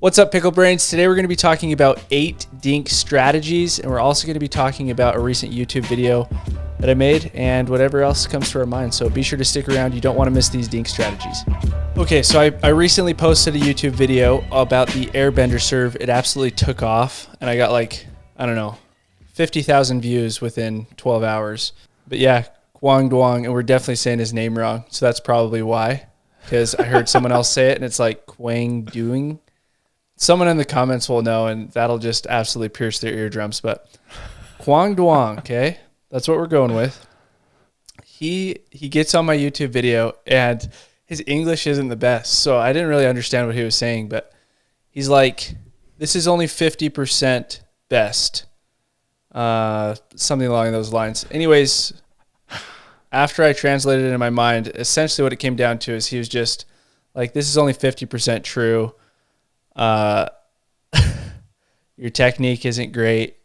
What's up, Pickle Brains? Today we're going to be talking about 8 dink strategies, and we're also going to be talking about a recent YouTube video that I made and whatever else comes to our mind. So be sure to stick around. You don't want to miss these dink strategies. Okay, so I recently posted a YouTube video about the airbender serve. It absolutely took off, and I got like, I don't know, 50,000 views within 12 hours. But yeah, Quang Duong, and we're definitely saying his name wrong, so that's probably why, because I heard someone else say it, and it's like Quang Duong. Someone in the comments will know, and that'll just absolutely pierce their eardrums. But Quang Duong, okay? That's what we're going with. He gets on my YouTube video, and his English isn't the best, so I didn't really understand what he was saying, but he's like, this is only 50% best. Something along those lines. Anyways, after I translated it in my mind, essentially what it came down to is he was just like, this is only 50% true. Your technique isn't great,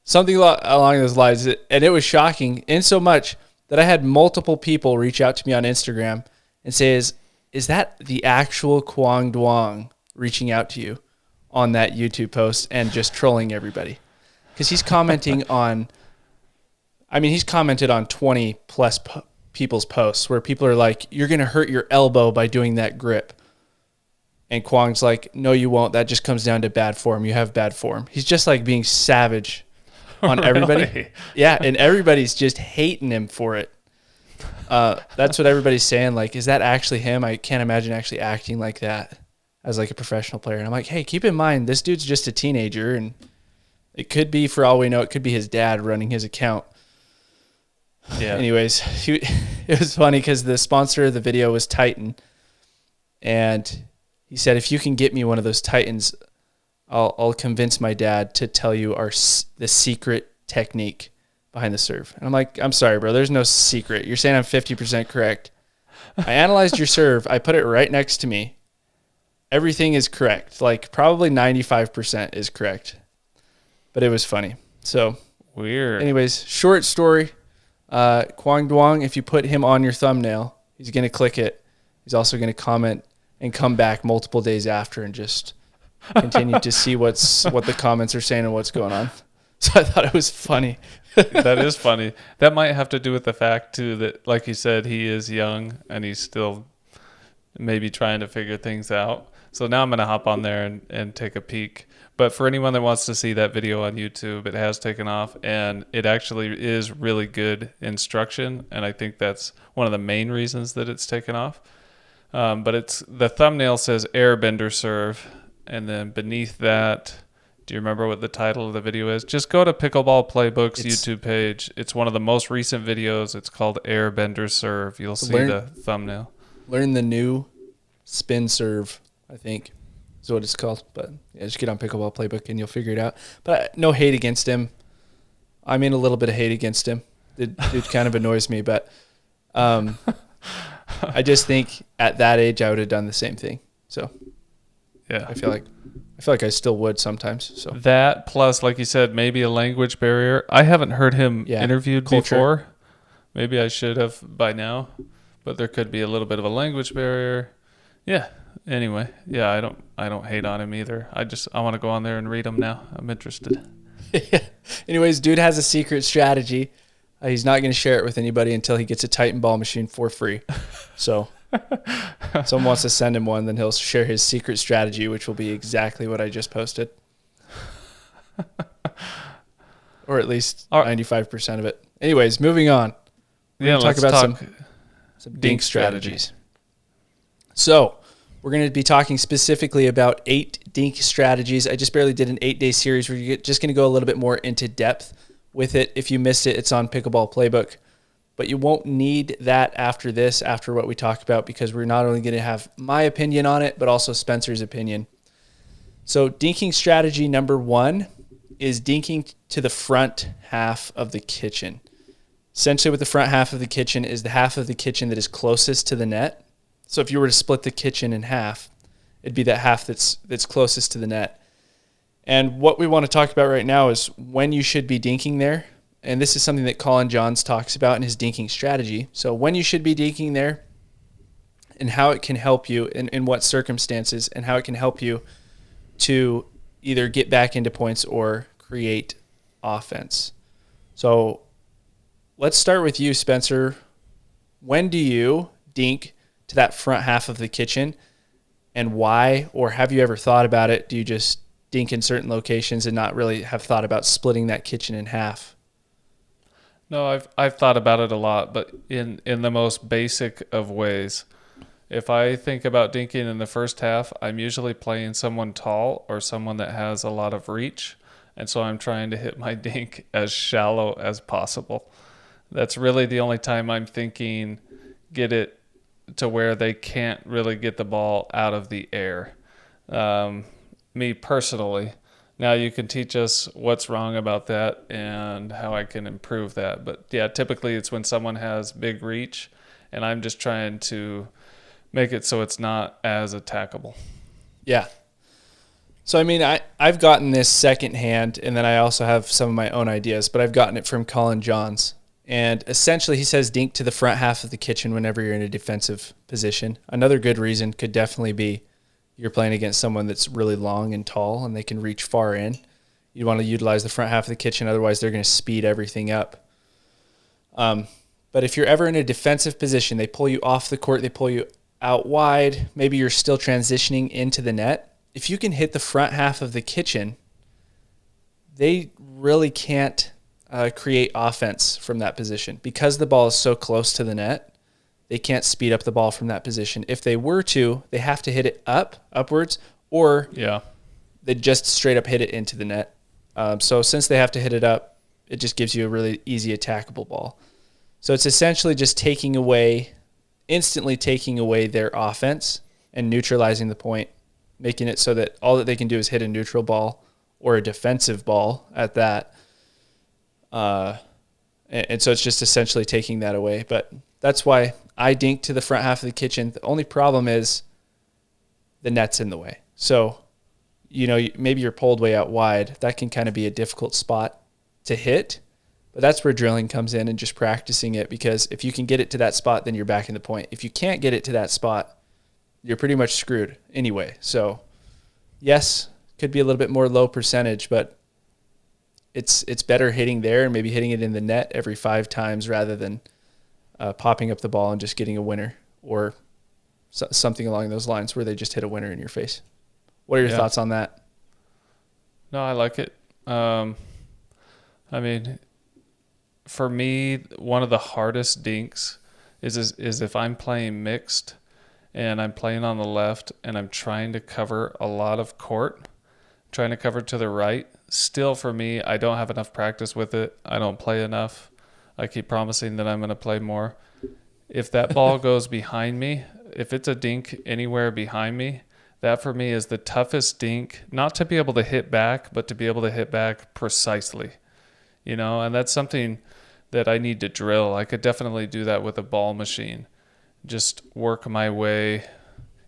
something along those lines. And it was shocking, in so much that I had multiple people reach out to me on Instagram and say, is that the actual Quang Duong reaching out to you on that YouTube post and just trolling everybody? Because he's commenting on, he's commented on 20 plus people's posts where people are like, you're going to hurt your elbow by doing that grip. And Quang's like, no, you won't. That just comes down to bad form. You have bad form. He's just like being savage on everybody. Really? Yeah, and everybody's just hating him for it. That's what everybody's saying. Like, is that actually him? I can't imagine actually acting like that as like a professional player. And I'm like, hey, keep in mind, this dude's just a teenager, and it could be, for all we know, it could be his dad running his account. Yeah. Anyways, it was funny because the sponsor of the video was Titan, and he said, if you can get me one of those Titans, I'll convince my dad to tell you the secret technique behind the serve. And I'm like, I'm sorry, bro. There's no secret. You're saying I'm 50% correct. I analyzed your serve. I put it right next to me. Everything is correct. Like probably 95% is correct. But it was funny. So weird. Anyways, short story. Quang Duong, if you put him on your thumbnail, he's going to click it. He's also going to comment and come back multiple days after and just continue to see what the comments are saying and what's going on. So I thought it was funny. That is funny. That might have to do with the fact, too, that, like you said, he is young and he's still maybe trying to figure things out. So now I'm going to hop on there and take a peek. But for anyone that wants to see that video on YouTube, it has taken off, and it actually is really good instruction. And I think that's one of the main reasons that it's taken off. But it's the thumbnail says airbender serve, and then beneath that, do you remember what the title of the video is? Just go to Pickleball Playbook's YouTube page. It's one of the most recent videos. It's called Airbender Serve. You'll see the thumbnail. Learn the new spin serve, I think, is what it's called. But yeah, just get on Pickleball Playbook and you'll figure it out. But no hate against him. I mean, a little bit of hate against him. The dude kind of annoys me, but I just think at that age I would have done the same thing. So yeah, I feel like I still would sometimes. So that plus, like you said, maybe a language barrier. I haven't heard him interviewed before. Maybe I should have by now, but there could be a little bit of a language barrier. Yeah. Anyway, yeah, I don't hate on him either. I want to go on there and read them now. I'm interested. Anyways, dude has a secret strategy. He's not going to share it with anybody until he gets a Titan ball machine for free. So if someone wants to send him one, then he'll share his secret strategy, which will be exactly what I just posted. Or at least 95% of it. Anyways, moving on. Let's talk about some dink strategies. So we're going to be talking specifically about 8 dink strategies. I just barely did an 8-day series where you're just going to go a little bit more into depth with it. If you missed it, it's on Pickleball Playbook. But you won't need that after this, after what we talked about, because we're not only going to have my opinion on it, but also Spencer's opinion. So dinking strategy number 1 is dinking to the front half of the kitchen. Essentially, what the front half of the kitchen is the half of the kitchen that is closest to the net. So if you were to split the kitchen in half, it'd be that half that's closest to the net. And what we want to talk about right now is when you should be dinking there. And this is something that Colin Johns talks about in his dinking strategy. So when you should be dinking there and how it can help you in what circumstances and how it can help you to either get back into points or create offense. So let's start with you, Spencer. When do you dink to that front half of the kitchen, and why? Or have you ever thought about it? Do you just dink in certain locations and not really have thought about splitting that kitchen in half? No, I've thought about it a lot, but in the most basic of ways. If I think about dinking in the first half, I'm usually playing someone tall or someone that has a lot of reach, and so I'm trying to hit my dink as shallow as possible. That's really the only time I'm thinking get it to where they can't really get the ball out of the air. Me personally. Now you can teach us what's wrong about that and how I can improve that. But yeah, typically it's when someone has big reach, and I'm just trying to make it so it's not as attackable. Yeah. So, I mean, I've gotten this secondhand, and then I also have some of my own ideas, but I've gotten it from Colin Johns. And essentially he says dink to the front half of the kitchen whenever you're in a defensive position. Another good reason could definitely be you're playing against someone that's really long and tall and they can reach far in. You want to utilize the front half of the kitchen, otherwise they're going to speed everything up. But if you're ever in a defensive position, they pull you off the court, they pull you out wide, maybe you're still transitioning into the net. If you can hit the front half of the kitchen, they really can't create offense from that position. Because the ball is so close to the net, they can't speed up the ball from that position. If they were to, they have to hit it upwards, or they just straight up hit it into the net. So since they have to hit it up, it just gives you a really easy attackable ball. So it's essentially just instantly taking away their offense and neutralizing the point, making it so that all that they can do is hit a neutral ball or a defensive ball at that. And so it's just essentially taking that away. But that's why I dink to the front half of the kitchen. The only problem is the net's in the way. So, maybe you're pulled way out wide. That can kind of be a difficult spot to hit. But that's where drilling comes in and just practicing it, because if you can get it to that spot, then you're back in the point. If you can't get it to that spot, you're pretty much screwed anyway. So, yes, could be a little bit more low percentage, but it's better hitting there and maybe hitting it in the net every 5 times rather than popping up the ball and just getting a winner, or something along those lines where they just hit a winner in your face. What are your thoughts on that? No, I like it. For me, one of the hardest dinks is if I'm playing mixed and I'm playing on the left and I'm trying to cover a lot of court, trying to cover to the right. Still, for me, I don't have enough practice with it. I don't play enough. I keep promising that I'm going to play more. If that ball goes behind me, if it's a dink anywhere behind me, that for me is the toughest dink, not to be able to hit back, but to be able to hit back precisely. And that's something that I need to drill. I could definitely do that with a ball machine. Just work my way,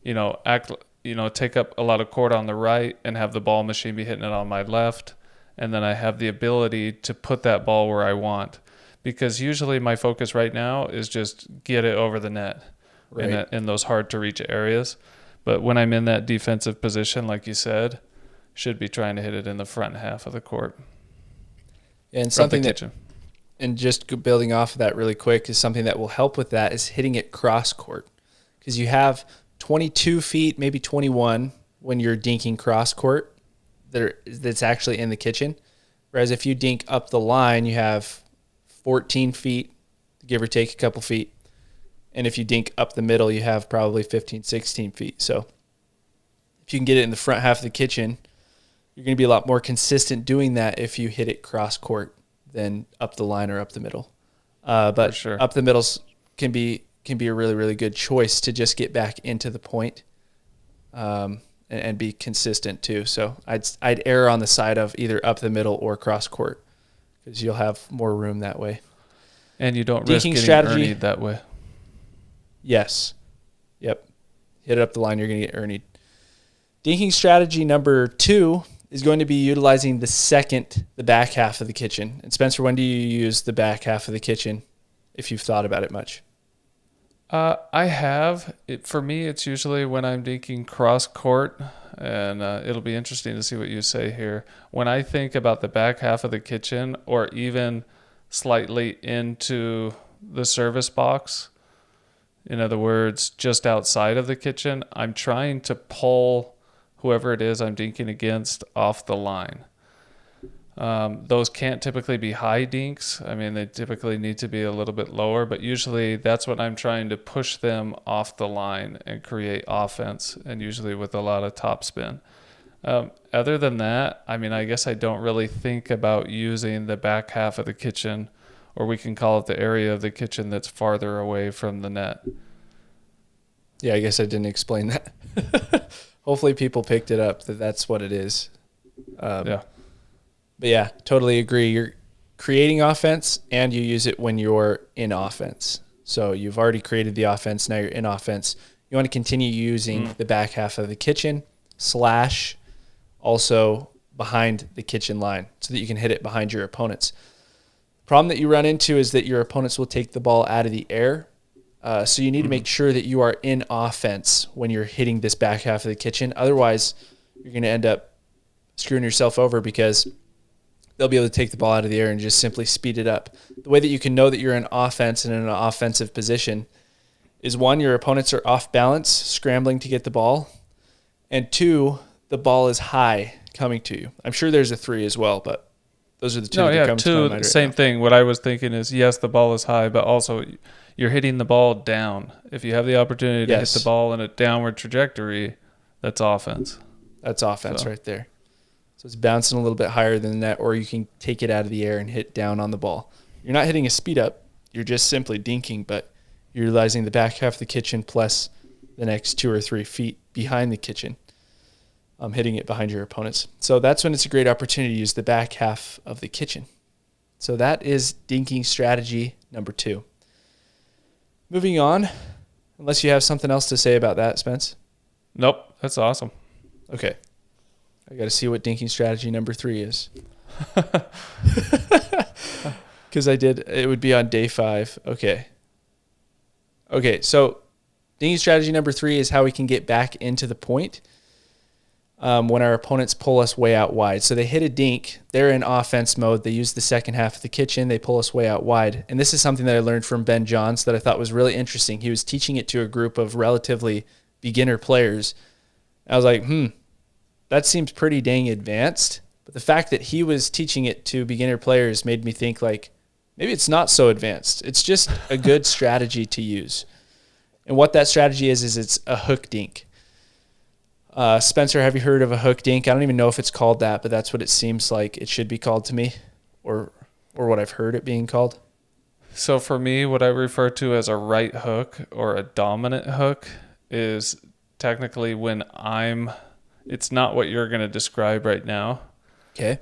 take up a lot of court on the right and have the ball machine be hitting it on my left. And then I have the ability to put that ball where I want. Because usually my focus right now is just get it over the net in those hard to reach areas. But when I'm in that defensive position, like you said, should be trying to hit it in the front half of the court. And something and just building off of that really quick, is something that will help with that is hitting it cross court. Because you have 22 feet, maybe 21 when you're dinking cross court that's actually in the kitchen. Whereas if you dink up the line, you have 14 feet, give or take a couple feet. And if you dink up the middle, you have probably 15, 16 feet. So if you can get it in the front half of the kitchen, you're going to be a lot more consistent doing that if you hit it cross court than up the line or up the middle. But sure, up the middles can be a really, really good choice to just get back into the point, and be consistent too. So I'd err on the side of either up the middle or cross court, because you'll have more room that way. And you don't risk getting ernied that way. Yes. Yep. Hit it up the line, you're going to get ernied. Dinking strategy number 2 is going to be utilizing the back half of the kitchen. And Spencer, when do you use the back half of the kitchen, if you've thought about it much? I have. For me, it's usually when I'm dinking cross court, and it'll be interesting to see what you say here. When I think about the back half of the kitchen, or even slightly into the service box, in other words, just outside of the kitchen, I'm trying to pull whoever it is I'm dinking against off the line. Those can't typically be high dinks. I mean, they typically need to be a little bit lower, but usually that's what I'm trying to push them off the line and create offense, and usually with a lot of top spin. Other than that, I mean, I guess I don't really think about using the back half of the kitchen, or we can call it the area of the kitchen that's farther away from the net. Yeah, I guess I didn't explain that. Hopefully people picked it up that that's what it is. Yeah. But yeah, totally agree. You're creating offense and you use it when you're in offense. So you've already created the offense. Now you're in offense. You want to continue using the back half of the kitchen / also behind the kitchen line so that you can hit it behind your opponents. The problem that you run into is that your opponents will take the ball out of the air. So you need to make sure that you are in offense when you're hitting this back half of the kitchen. Otherwise, you're going to end up screwing yourself over because they'll be able to take the ball out of the air and just simply speed it up. The way that you can know that you're in offense and in an offensive position is, one, your opponents are off balance, scrambling to get the ball, and two, the ball is high coming to you. I'm sure there's a 3 as well, but those are the two that come to my mind right same now. thing. What I was thinking is, yes, the ball is high, but also you're hitting the ball down. If you have the opportunity to hit the ball in a downward trajectory, that's offense. That's offense right there. So it's bouncing a little bit higher than that, or you can take it out of the air and hit down on the ball. You're not hitting a speed up. You're just simply dinking, but you're utilizing the back half of the kitchen plus the next 2 or 3 feet behind the kitchen, hitting it behind your opponents. So that's when it's a great opportunity to use the back half of the kitchen. So that is dinking strategy number 2. Moving on, unless you have something else to say about that, Spence. Nope, that's awesome. Okay. I got to see what dinking strategy number 3 is. Because it would be on day 5. Okay. Okay, so dinking strategy number 3 is how we can get back into the point when our opponents pull us way out wide. So they hit a dink. They're in offense mode. They use the second half of the kitchen. They pull us way out wide. And this is something that I learned from Ben Johns that I thought was really interesting. He was teaching it to a group of relatively beginner players. I was like, that seems pretty dang advanced. But the fact that he was teaching it to beginner players made me think, like, maybe it's not so advanced. It's just a good strategy to use. And what that strategy is it's a hook dink. Spencer, have you heard of a hook dink? I don't even know if it's called that, but that's what it seems like it should be called to me, or what I've heard it being called. So for me, what I refer to as a right hook or a dominant hook is technically when it's not what you're going to describe right now. Okay.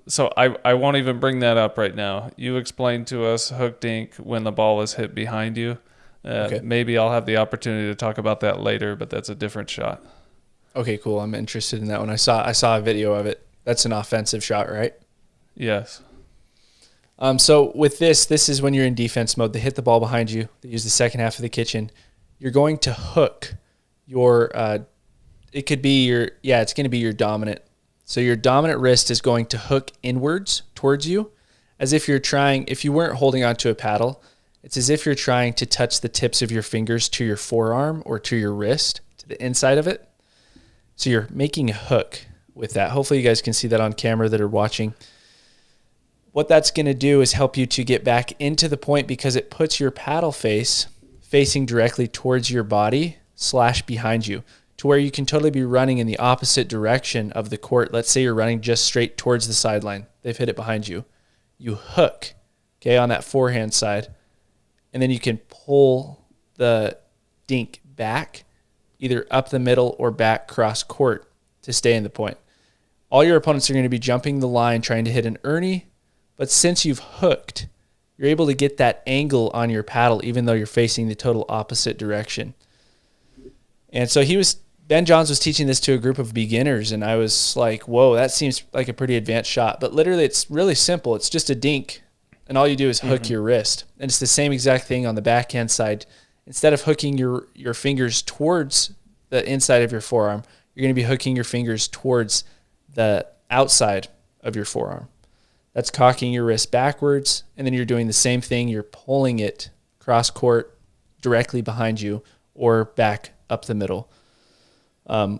So I won't even bring that up right now. You explain to us hook dink when the ball is hit behind you. Okay. Maybe I'll have the opportunity to talk about that later, but that's a different shot. Okay, cool. I'm interested in that one. I saw a video of it. That's an offensive shot, right? Yes. So with this is when you're in defense mode. They hit the ball behind you. They use the second half of the kitchen. You're going to hook your it's going to be your dominant. So your dominant wrist is going to hook inwards towards you as if you weren't holding onto a paddle, it's as if you're trying to touch the tips of your fingers to your forearm or to your wrist, to the inside of it. So you're making a hook with that. Hopefully you guys can see that on camera that are watching. What that's going to do is help you to get back into the point because it puts your paddle face facing directly towards your body / behind you, to where you can totally be running in the opposite direction of the court. Let's say you're running just straight towards the sideline. They've hit it behind you. You hook, okay, on that forehand side, and then you can pull the dink back, either up the middle or back cross court to stay in the point. All your opponents are going to be jumping the line trying to hit an Ernie, but since you've hooked, you're able to get that angle on your paddle even though you're facing the total opposite direction. And so Ben Johns was teaching this to a group of beginners, and I was like, whoa, that seems like a pretty advanced shot. But literally, it's really simple. It's just a dink, and all you do is hook your wrist. And it's the same exact thing on the backhand side instead of hooking your fingers towards the inside of your forearm, you're going to be hooking your fingers towards the outside of your forearm. That's cocking your wrist backwards, and then you're doing the same thing. You're pulling it cross court directly behind you or back up the middle,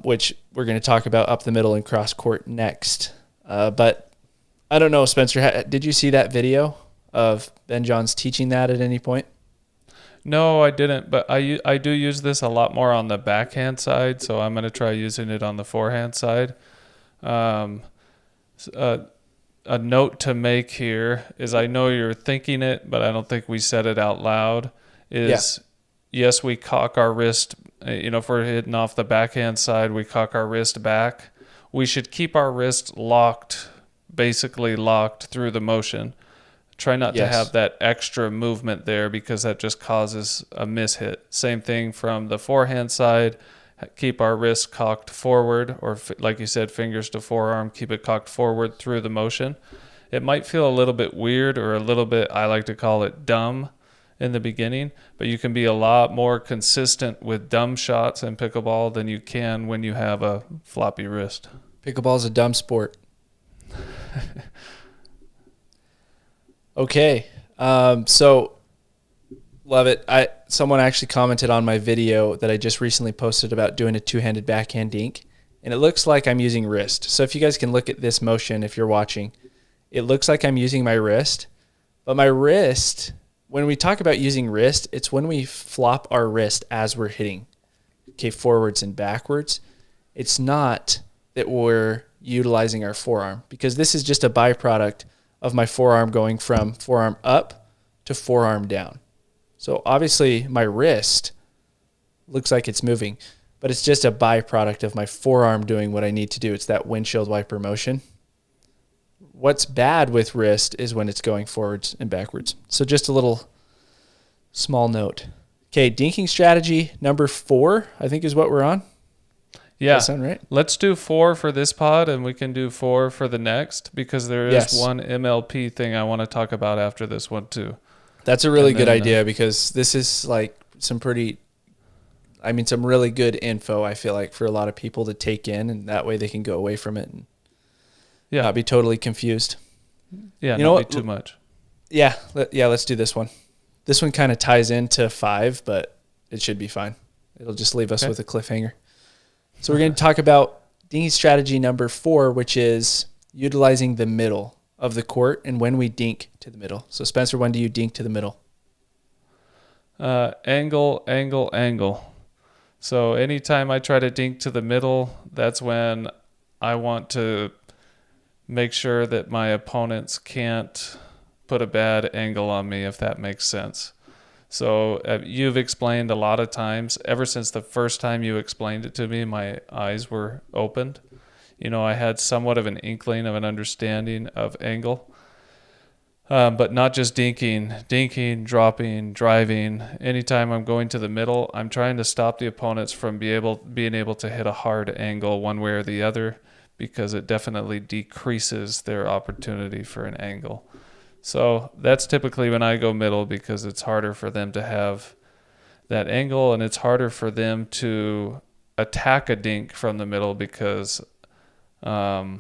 which we're going to talk about up the middle and cross court next. But I don't know, Spencer, did you see that video of Ben Johns teaching that at any point? No, I didn't, but I do use this a lot more on the backhand side, so I'm going to try using it on the forehand side. A note to make here is I know you're thinking it, but I don't think we said it out loud, is yes, we cock our wrist, if we're hitting off the backhand side, we cock our wrist back. We should keep our wrist basically locked through the motion. Try not to have that extra movement there because that just causes a mishit. Same thing from the forehand side. Keep our wrist cocked forward, or like you said, fingers to forearm, keep it cocked forward through the motion. It might feel a little bit weird or a little bit, I like to call it dumb in the beginning, but you can be a lot more consistent with dumb shots in pickleball than you can when you have a floppy wrist. Pickleball is a dumb sport. Okay. So love it. Someone actually commented on my video that I just recently posted about doing a two-handed backhand dink, and it looks like I'm using wrist. So if you guys can look at this motion, if you're watching, it looks like I'm using my wrist, but my wrist, when we talk about using wrist, it's when we flop our wrist as we're hitting, okay, forwards and backwards. It's not that we're utilizing our forearm, because this is just a byproduct of my forearm going from forearm up to forearm down. So obviously my wrist looks like it's moving, but it's just a byproduct of my forearm doing what I need to do. It's that windshield wiper motion. What's bad with wrist is when it's going forwards and backwards. So just a little small note. Okay, dinking strategy number 4, I think is what we're on. Yeah. Does that sound right? Let's do 4 for this pod, and we can do 4 for the next, because there is one MLP thing I want to talk about after this one too. That's a really good idea, because this is like some really good info, I feel like, for a lot of people to take in, and that way they can go away from it and not be totally confused. Yeah, not be too much. Yeah, let's do this one. This one kind of ties into 5, but it should be fine. It'll just leave us with a cliffhanger. So we're going to talk about dinking strategy number 4, which is utilizing the middle of the court and when we dink to the middle. So Spencer, when do you dink to the middle? Angle. So anytime I try to dink to the middle, that's when I want to make sure that my opponents can't put a bad angle on me, if that makes sense. So you've explained a lot of times, ever since the first time you explained it to me, my eyes were opened. I had somewhat of an inkling of an understanding of angle. But not just dinking, dropping, driving. Anytime I'm going to the middle, I'm trying to stop the opponents from being able to hit a hard angle one way or the other, because it definitely decreases their opportunity for an angle. So that's typically when I go middle, because it's harder for them to have that angle, and it's harder for them to attack a dink from the middle, because there's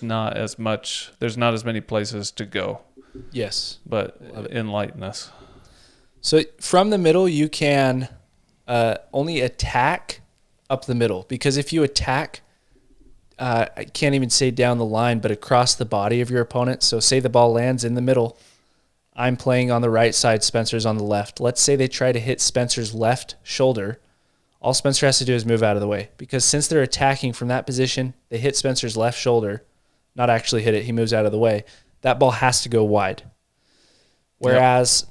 not as many places to go. Yes. But enlighten us. So from the middle, you can only attack up the middle, because if you attack, I can't even say down the line, but across the body of your opponent. So say the ball lands in the middle. I'm playing on the right side, Spencer's on the left. Let's say they try to hit Spencer's left shoulder. All Spencer has to do is move out of the way, because since they're attacking from that position, they hit Spencer's left shoulder, not actually hit it, he moves out of the way. That ball has to go wide. Whereas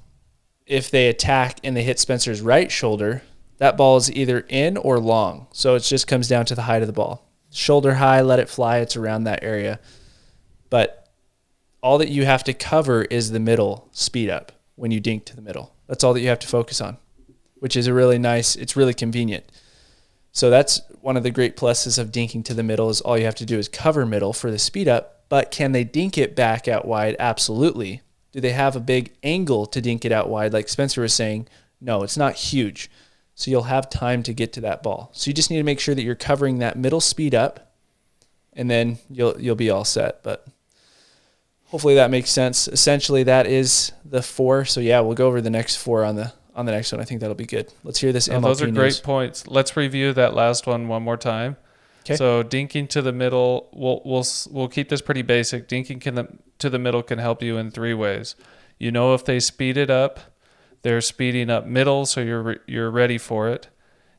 if they attack and they hit Spencer's right shoulder, that ball is either in or long. So it just comes down to the height of the ball. Shoulder high, let it fly, it's around that area. But all that you have to cover is the middle speed up when you dink to the middle. That's all that you have to focus on, which is it's really convenient. So that's one of the great pluses of dinking to the middle, is all you have to do is cover middle for the speed up. But can they dink it back out wide? Absolutely. Do they have a big angle to dink it out wide? Like Spencer was saying, No, it's not huge. So you'll have time to get to that ball. So you just need to make sure that you're covering that middle speed up, and then you'll be all set. But hopefully that makes sense. Essentially, that is the 4. So yeah, we'll go over the next 4 on the next one. I think that'll be good. Let's hear this MLP Those are great news. points. Let's review that last one more time. Okay. So dinking to the middle, we'll keep this pretty basic. Dinking to the middle can help you in 3 ways. You know, if they speed it up, they're speeding up middle, so you're ready for it.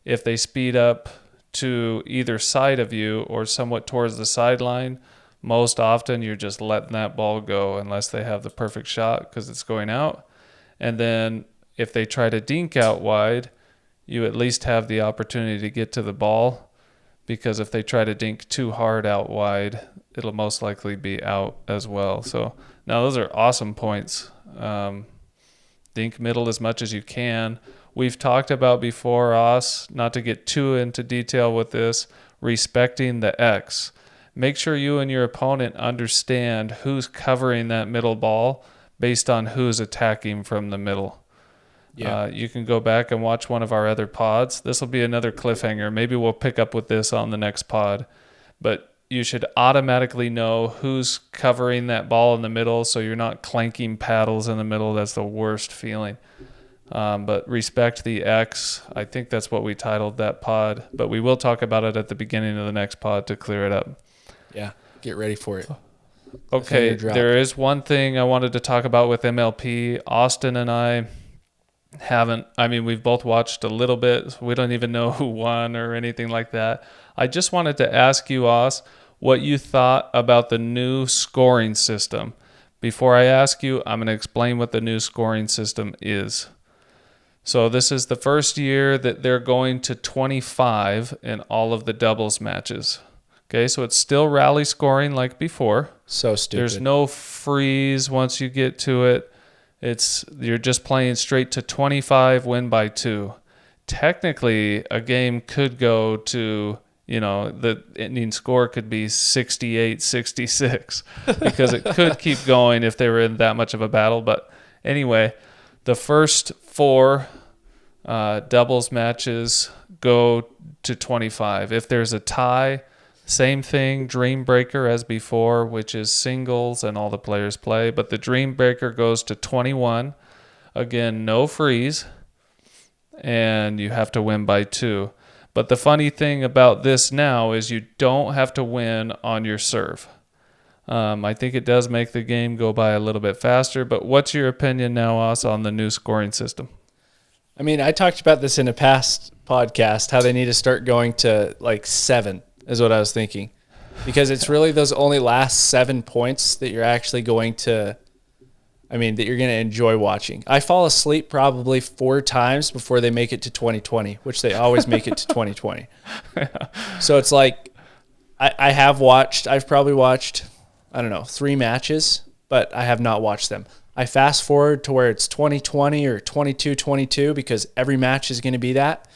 If they speed up to either side of you or somewhat towards the sideline, most often you're just letting that ball go unless they have the perfect shot because it's going out. And then if they try to dink out wide, you at least have the opportunity to get to the ball, because if they try to dink too hard out wide, it'll most likely be out as well. So now those are awesome points. Dink middle as much as you can. We've talked about before, not to get too into detail with this, respecting the X. Make sure you and your opponent understand who's covering that middle ball based on who's attacking from the middle. Yeah. You can go back and watch one of our other pods. This will be another cliffhanger. Maybe we'll pick up with this on the next pod. But you should automatically know who's covering that ball in the middle, so you're not clanking paddles in the middle. That's the worst feeling. But respect the X. I think that's what we titled that pod. But we will talk about it at the beginning of the next pod to clear it up. Yeah, get ready for it. Okay, there is one thing I wanted to talk about with MLP. Austin and I we've both watched a little bit. So we don't even know who won or anything like that. I just wanted to ask you, what you thought about the new scoring system. Before I ask you, I'm going to explain what the new scoring system is. So this is the first year that they're going to 25 in all of the doubles matches. Okay, so it's still rally scoring like before. So stupid. There's no freeze once you get to it. You're just playing straight to 25, win by 2. Technically, a game could go to, the ending score could be 68-66 because it could keep going if they were in that much of a battle. But anyway, the first 4 doubles matches go to 25. If there's a tie, same thing, Dream Breaker as before, which is singles and all the players play. But the Dream Breaker goes to 21. Again, no freeze. And you have to win by 2. But the funny thing about this now is you don't have to win on your serve. I think it does make the game go by a little bit faster. But what's your opinion now, on the new scoring system? I mean, I talked about this in a past podcast, how they need to start going to like 7. Is what I was thinking, because it's really those only last 7 points that you're actually going to, that you're going to enjoy watching. I fall asleep probably 4 times before they make it to 2020, which they always make it to 2020. So it's like, I've probably watched, 3 matches, but I have not watched them. I fast forward to where it's 2020 or 22-22 because every match is going to be that.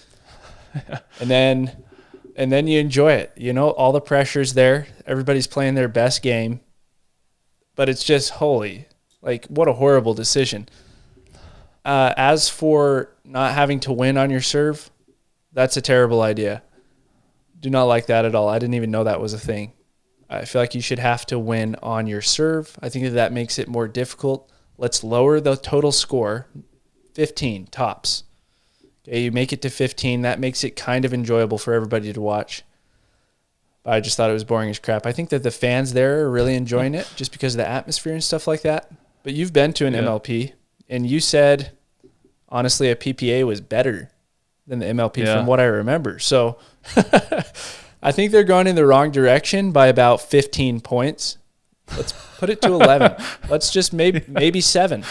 And then you enjoy it. All the pressure's there. Everybody's playing their best game. But it's just holy. Like, what a horrible decision. As for not having to win on your serve, that's a terrible idea. Do not like that at all. I didn't even know that was a thing. I feel like you should have to win on your serve. I think that makes it more difficult. Let's lower the total score. 15 tops. Okay, you make it to 15. That makes it kind of enjoyable for everybody to watch. But I just thought it was boring as crap. I think that the fans there are really enjoying it just because of the atmosphere and stuff like that. But you've been to an MLP, and you said, honestly, a PPA was better than the MLP from what I remember. So I think they're going in the wrong direction by about 15 points. Let's put it to 11. Let's just maybe 7.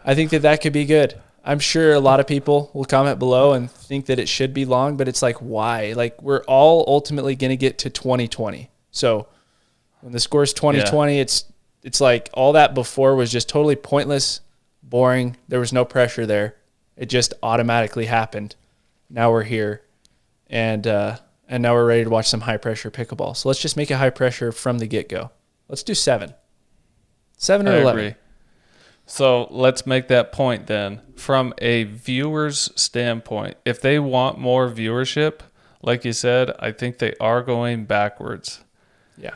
I think that could be good. I'm sure a lot of people will comment below and think that it should be long, but it's like, why? Like, we're all ultimately going to get to 2020. So when the score is 2020, it's like all that before was just totally pointless, boring. There was no pressure there. It just automatically happened. Now we're here, and now we're ready to watch some high-pressure pickleball. So let's just make it high-pressure from the get-go. Let's do 7. 7 or 11. Agree. So let's make that point then. From a viewer's standpoint, if they want more viewership, like you said, I think they are going backwards. Yeah.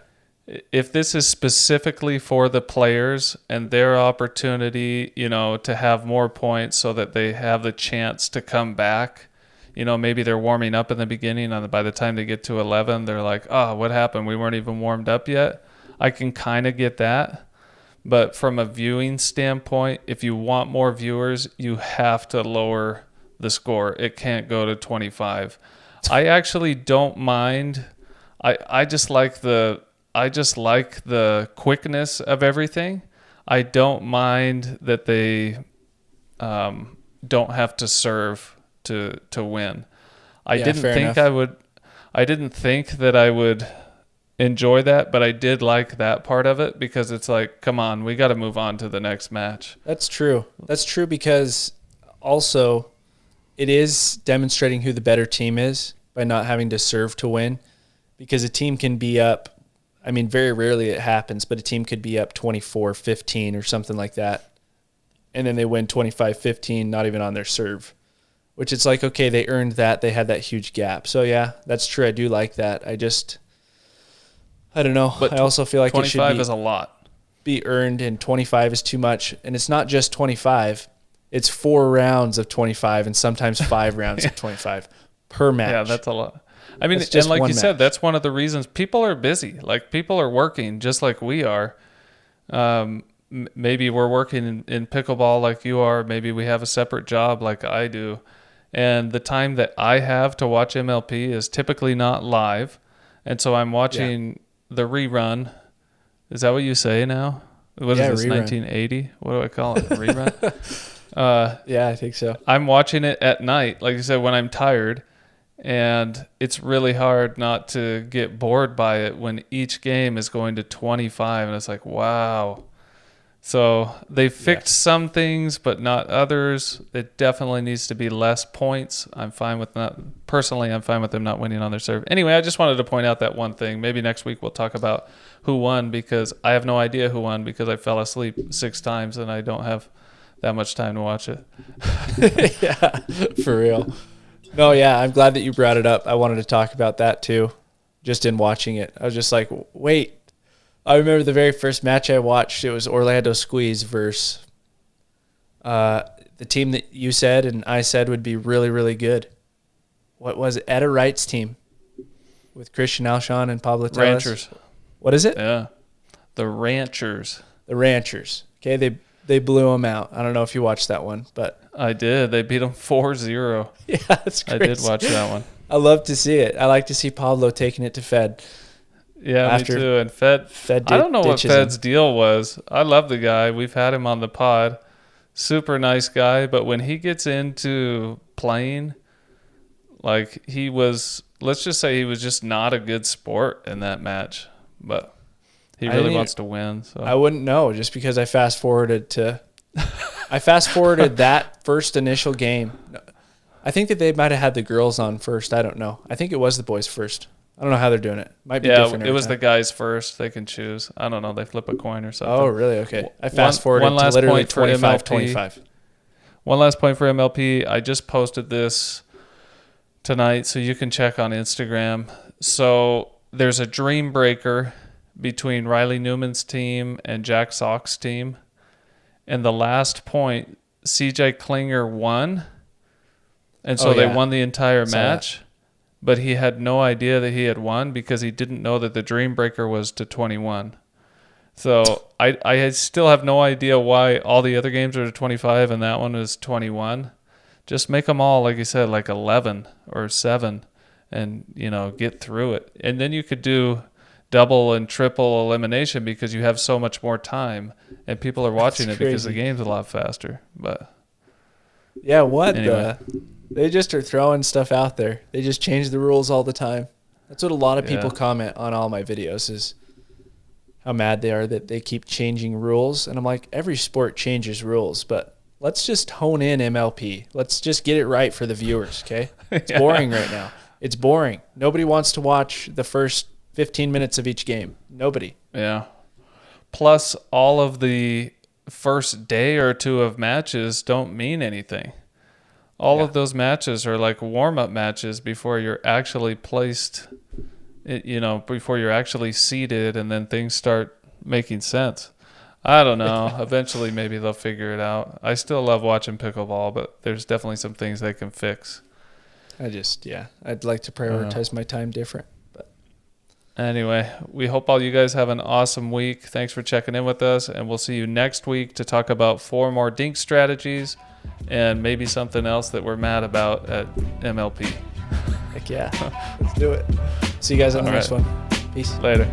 If this is specifically for the players and their opportunity, to have more points so that they have the chance to come back, maybe they're warming up in the beginning and by the time they get to 11, they're like, oh, what happened? We weren't even warmed up yet. I can kind of get that. But from a viewing standpoint, if you want more viewers, you have to lower the score. It can't go to 25. I actually don't mind. I just like the quickness of everything. I don't mind that they don't have to serve to win. I didn't think that I would enjoy that, but I did like that part of it because it's like, come on, we got to move on to the next match. That's true because also it is demonstrating who the better team is by not having to serve to win, because a team can be up, I mean, very rarely it happens, but a team could be up 24-15 or something like that, and then they win 25-15 not even on their serve, which it's like, okay, they earned that, they had that huge gap. So yeah, that's true. I do like that. I don't know. But I also feel like 25 is a lot. Be earned, and 25 is too much. And it's not just 25. It's 4 rounds of 25 and sometimes 5 rounds of 25 per match. Yeah, that's a lot. I mean, and like you said, that's one of the reasons people are busy. Like, people are working just like we are. Maybe we're working in pickleball like you are. Maybe we have a separate job like I do. And the time that I have to watch MLP is typically not live. And so I'm watching the rerun. Is that what you say now? What is this, rerun. 1980? What do I call it? Rerun? Yeah, I think so. I'm watching it at night, like you said, when I'm tired. And it's really hard not to get bored by it when each game is going to 25. And it's like, wow. So they fixed some things, but not others. It definitely needs to be less points. I'm fine with them not winning on their serve. Anyway, I just wanted to point out that one thing. Maybe next week we'll talk about who won, because I have no idea who won because I fell asleep 6 times and I don't have that much time to watch it. Yeah, for real. No, yeah, I'm glad that you brought it up. I wanted to talk about that too, just in watching it. I was just like, wait. I remember the very first match I watched, it was Orlando Squeeze versus the team that you said and I said would be really, really good. What was it? Etta Wright's team with Christian Alshon and Pablo Tellez. Ranchers. What is it? Yeah. The Ranchers. The Ranchers. Okay, they blew them out. I don't know if you watched that one, but I did. They beat them 4-0. Yeah, that's crazy. I did watch that one. I love to see it. I like to see Pablo taking it to Fed. Yeah, me too. And Fed I don't know what Fed's deal was. I love the guy. We've had him on the pod. Super nice guy. But when he gets into playing, like, let's just say he was just not a good sport in that match. But he really wants to win. So I wouldn't know, just because I fast-forwarded that first initial game. I think that they might have had the girls on first. I don't know. I think it was the boys first. I don't know how they're doing it. Might be different. Yeah, it was the guys first. They can choose. I don't know. They flip a coin or something. Oh, really? Okay. I fast-forwarded to literally 25-25. One last point for MLP. I just posted this tonight, so you can check on Instagram. So there's a dream breaker between Riley Newman's team and Jack Sock's team. And the last point, CJ Klinger won. And so they won the entire match. But he had no idea that he had won because he didn't know that the dream breaker was to 21. So I still have no idea why all the other games are to 25 and that one is 21. Just make them all, like you said, like 11 or 7 and, get through it. And then you could do double and triple elimination because you have so much more time and people are watching it because the game's a lot faster. But yeah, anyway. They just are throwing stuff out there. They just change the rules all the time. That's what a lot of people comment on all my videos, is how mad they are that they keep changing rules. And I'm like, every sport changes rules, but let's just hone in MLP. Let's just get it right for the viewers, okay? It's boring right now. It's boring. Nobody wants to watch the first 15 minutes of each game. Nobody. Yeah. Plus all of the first day or two of matches don't mean anything. All of those matches are like warm-up matches before you're actually placed, before you're actually seated, and then things start making sense. I don't know. Eventually, maybe they'll figure it out. I still love watching pickleball, but there's definitely some things they can fix. I'd like to prioritize my time different. But anyway, we hope all you guys have an awesome week. Thanks for checking in with us, and we'll see you next week to talk about 4 more dink strategies and maybe something else that we're mad about at MLP. Heck yeah. Let's do it. See you guys on the next one. Peace. Later.